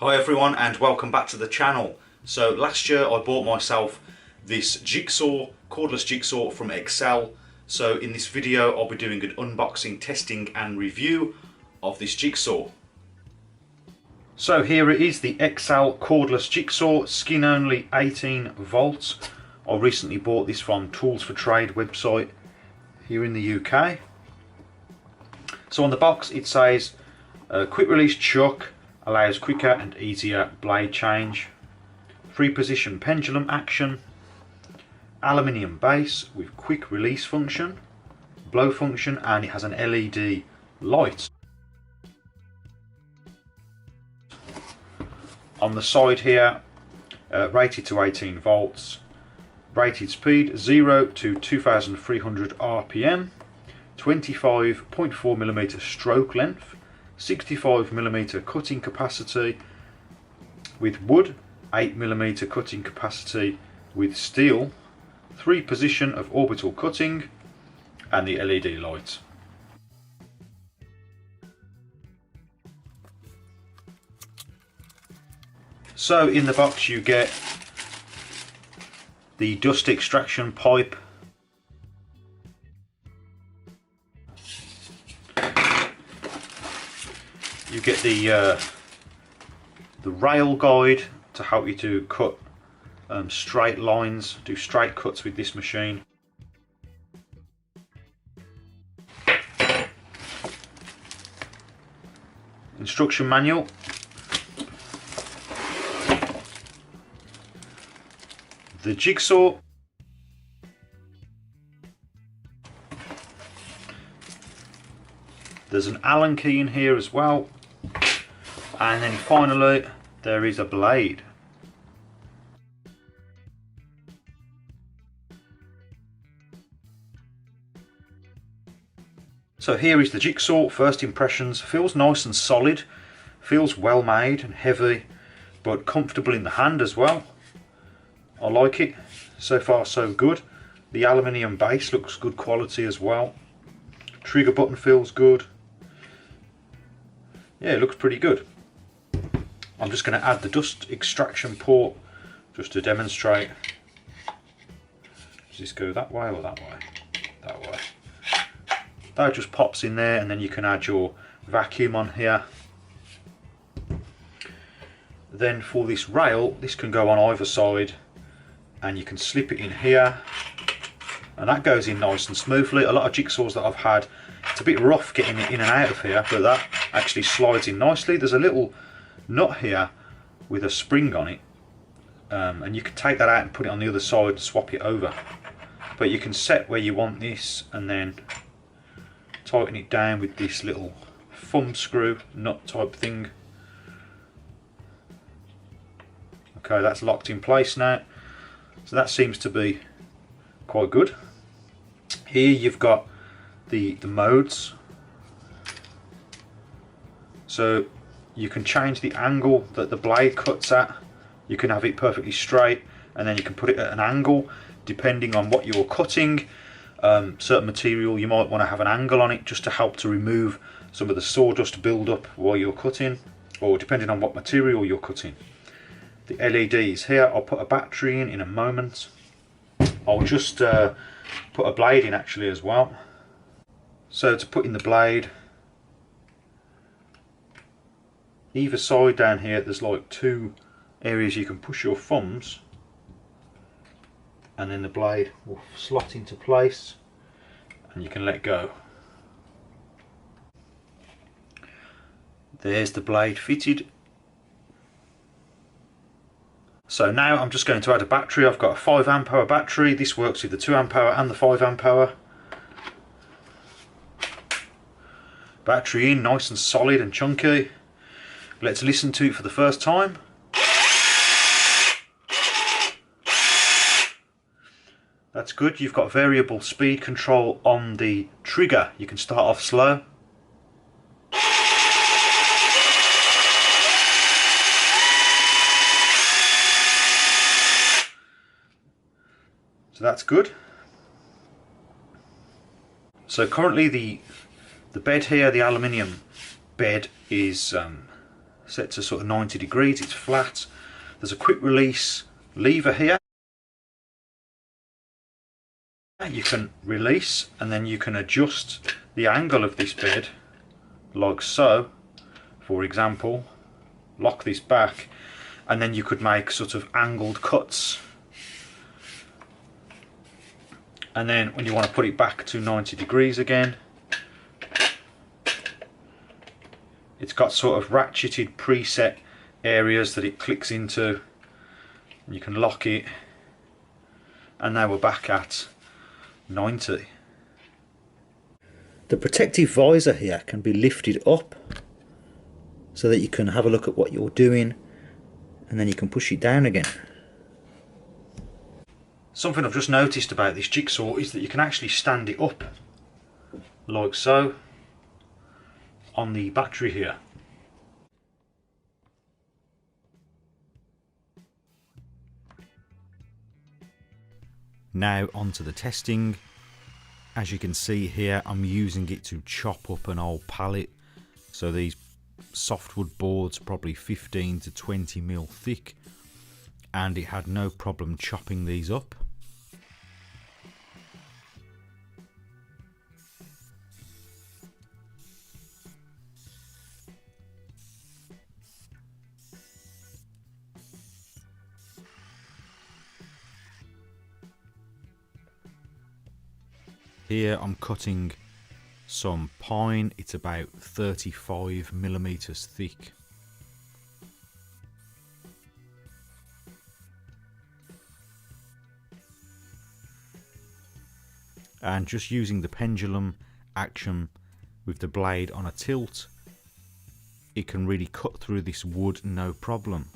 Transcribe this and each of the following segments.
Hi everyone and welcome back to the channel. So last year I bought myself this jigsaw, cordless jigsaw from Excel. So in this video I'll be doing an unboxing, testing and review of this jigsaw. So here it is, the Excel cordless jigsaw, skin only 18 volts. I recently bought this from Tools for Trade website here in the UK. So on the box it says quick release chuck, allows quicker and easier blade change, 3-position pendulum action, aluminium base with quick release function, blow function, and it has an LED light. On the side here, rated to 18 volts, rated speed 0 to 2300 RPM, 25.4mm stroke length, 65mm cutting capacity with wood, 8mm cutting capacity with steel, 3-position of orbital cutting, and the LED light. So in the box you get the dust extraction pipe, you get the rail guide to help you to cut straight lines, do straight cuts with this machine. Instruction manual. The jigsaw. There's an Allen key in here as well. And then finally there is a blade. So here is the jigsaw. First impressions: feels nice and solid, feels well made and heavy, but comfortable in the hand as well. I like it. So far so good. The aluminium base looks good quality as well. Trigger button feels good. Yeah, it looks pretty good. I'm just going to add the dust extraction port just to demonstrate. Does this go that way or that way? That way. That just pops in there, and then you can add your vacuum on here. Then for this rail, this can go on either side, and you can slip it in here, and that goes in nice and smoothly. A lot of jigsaws that I've had, it's a bit rough getting it in and out of here, but that actually slides in nicely. There's a little nut here with a spring on it, and you can take that out and put it on the other side, swap it over. But you can set where you want this and then tighten it down with this little thumb screw nut type thing. Okay, that's locked in place now, so that seems to be quite good. Here you've got the modes, so you can change the angle that the blade cuts at. You can have it perfectly straight, and then you can put it at an angle depending on what you're cutting. Certain material you might want to have an angle on it just to help to remove some of the sawdust build up while you're cutting, or depending on what material you're cutting. The LEDs here, I'll put a battery in a moment. I'll just put a blade in actually as well. So to put in the blade, either side down here there's like 2 areas you can push your thumbs, and then the blade will slot into place and you can let go. There's the blade fitted. So now I'm just going to add a battery. I've got a 5Ah battery. This works with the 2Ah and the 5Ah. Battery in, nice and solid and chunky. Let's listen to it for the first time. That's good. You've got variable speed control on the trigger. You can start off slow. So that's good. So currently the bed here, the aluminium bed, is set to sort of 90 degrees, it's flat. There's a quick release lever here. You can release and then you can adjust the angle of this bed like so. For example, lock this back and then you could make sort of angled cuts. And then when you want to put it back to 90 degrees again, it's got sort of ratcheted preset areas that it clicks into. You can lock it, and now we're back at 90. The protective visor here can be lifted up so that you can have a look at what you're doing, and then you can push it down again. Something I've just noticed about this jigsaw is that you can actually stand it up like so on the battery here. Now onto the testing. As you can see here, I'm using it to chop up an old pallet. So these softwood boards probably 15 to 20 mil thick, and it had no problem chopping these up. Here I'm cutting some pine, it's about 35 millimeters thick. And just using the pendulum action with the blade on a tilt, it can really cut through this wood no problem.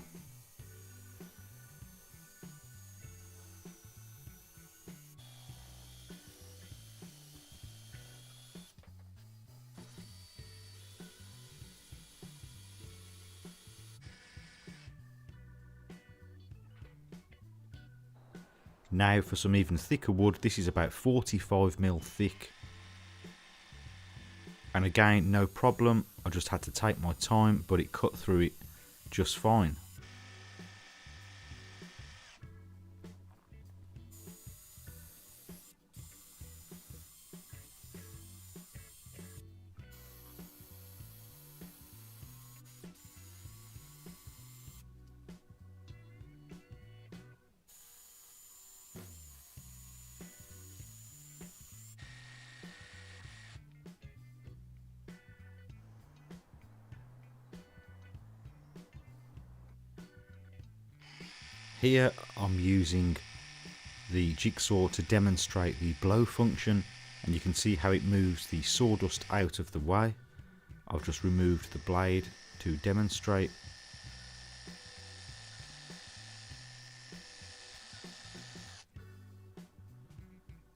Now for some even thicker wood, this is about 45 mil thick. And again, no problem, I just had to take my time, but it cut through it just fine. Here I'm using the jigsaw to demonstrate the blow function, and you can see how it moves the sawdust out of the way. I've just removed the blade to demonstrate.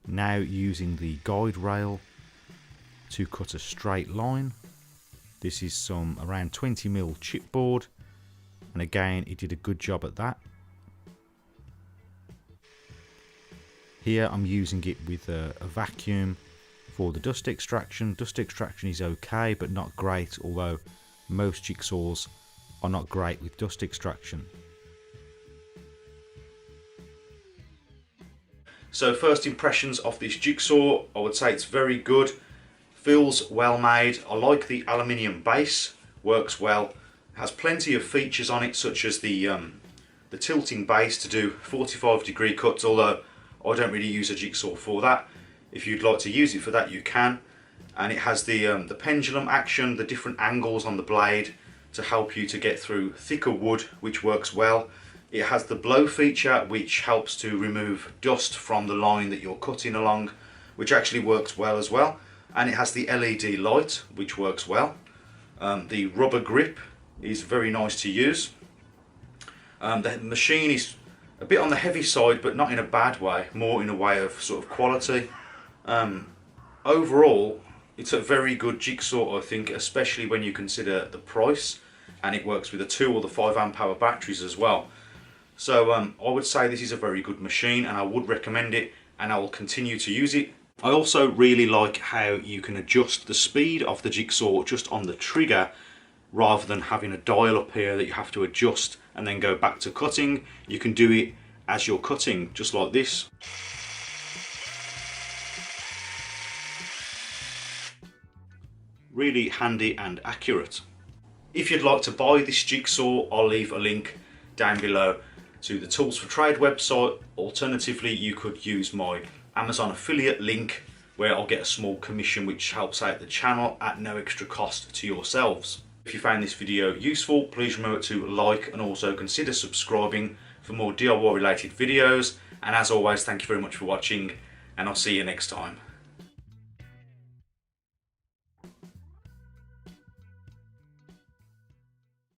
Now using the guide rail to cut a straight line. This is some around 20 mil chipboard, and again it did a good job at that. Here I'm using it with a vacuum for the dust extraction. Dust extraction is okay, but not great, although most jigsaws are not great with dust extraction. So first impressions of this jigsaw, I would say it's very good. Feels well made. I like the aluminium base, works well. Has plenty of features on it, such as the tilting base to do 45-degree cuts, although I don't really use a jigsaw for that. If you'd like to use it for that, you can. And it has the pendulum action, the different angles on the blade to help you to get through thicker wood, which works well. It has the blow feature, which helps to remove dust from the line that you're cutting along, which actually works well as well. And it has the LED light, which works well. The rubber grip is very nice to use. The machine is a bit on the heavy side, but not in a bad way, more in a way of sort of quality. Overall, it's a very good jigsaw, I think, especially when you consider the price, and it works with the 2 or the 5 amp hour batteries as well. So I would say this is a very good machine, and I would recommend it, and I will continue to use it. I also really like how you can adjust the speed of the jigsaw just on the trigger, rather than having a dial up here that you have to adjust and then go back to cutting. You can do it as you're cutting, just like this. Really handy and accurate. If you'd like to buy this jigsaw, I'll leave a link down below to the Tools for Trade website. Alternatively, you could use my Amazon affiliate link, where I'll get a small commission which helps out the channel at no extra cost to yourselves. If you found this video useful, please remember to like and also consider subscribing for more DIY related videos. And as always, thank you very much for watching, and I'll see you next time.